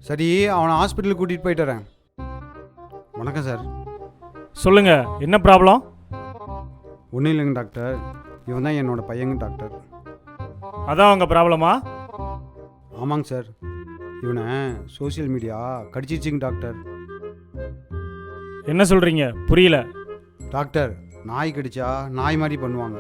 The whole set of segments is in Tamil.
சரி, அவனை ஹாஸ்பிட்டலுக்கு கூட்டிகிட்டு போயிட்டு வரேன். வணக்கம் சார். சொல்லுங்க, என்ன ப்ராப்ளம்? ஒன்றும் இல்லைங்க டாக்டர், இவன் தான் என்னோட பையங்க டாக்டர். அதான் உங்க ப்ராப்ளமா? ஆமாங்க சார், இவனை சோஷியல் மீடியா கடிச்சிச்சிங்க டாக்டர். என்ன சொல்றீங்க? புரியல. டாக்டர், நாய் கடிச்சா நாய் மாதிரி பண்ணுவாங்க.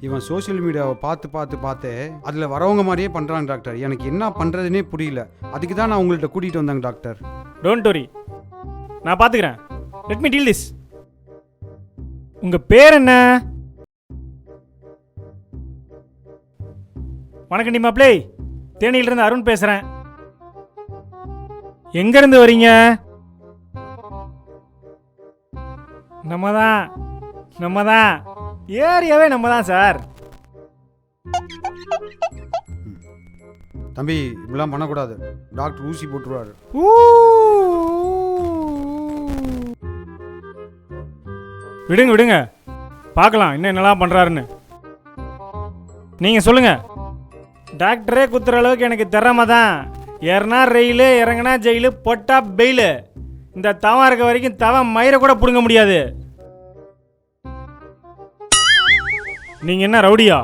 இவன் சோஷியல் மீடியாவை பார்த்து அதில் வரவங்க மாதிரியே பண்ணுறாங்க டாக்டர். எனக்கு என்ன பண்ணுறதுனே புரியல. அதுக்கு தான் நான் உங்கள்கிட்ட கூட்டிகிட்டு வந்தேங்க டாக்டர். டோன்ட் வரி, நான் பார்த்துக்கிறேன். Let me deal this. உங்க பேர் என்ன? வணக்கம் மாப்ளே, தேனியிலிருந்து அருண் பேசுறேன். எங்க இருந்து வரீங்க? நம்ம தான் ஏரியாவே நம்ம தான் சார். தம்பி, இப்படிலாம் பண்ணக்கூடாது. டாக்டர் ஊசி போட்டுருவாரு. விடுங்க, பார்க்கலாம் இன்னும் என்னெல்லாம் பண்றாருன்னு. நீங்க சொல்லுங்க. டாக்டரே குத்துற அளவுக்கு எனக்கு திறமை தான். ஏறினா ரெயிலு, இறங்கினா ஜெயிலு, பொட்டா பெயிலு. இந்த தவம் இருக்க வரைக்கும் தவம் மயிரை கூட பிடுங்க முடியாது. நீங்க என்ன ரவுடியா?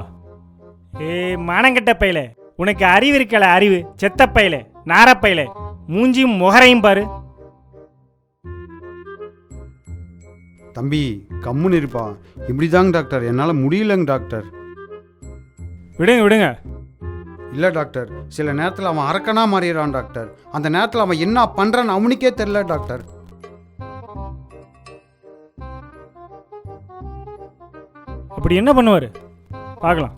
மானங்கட்ட பையலே, உனக்கு அறிவு இருக்கல? அறிவு செத்த பையலே, நாரப்பையலே, மூஞ்சியும் முகரையும் பாரு. தம்பி, கம்முன்னு இருப்பா. இப்படிதாங்க டாக்டர், என்னால் முடியலங்க டாக்டர். விடுங்க. இல்லை டாக்டர், சில நேரத்தில் அவன் அரக்கனா மாறிடுறான் டாக்டர். அந்த நேரத்தில் அவன் என்ன பண்ணுறான்னு அவனுக்கே தெரியல டாக்டர். அப்படி என்ன பண்ணுவாரு? பார்க்கலாம்.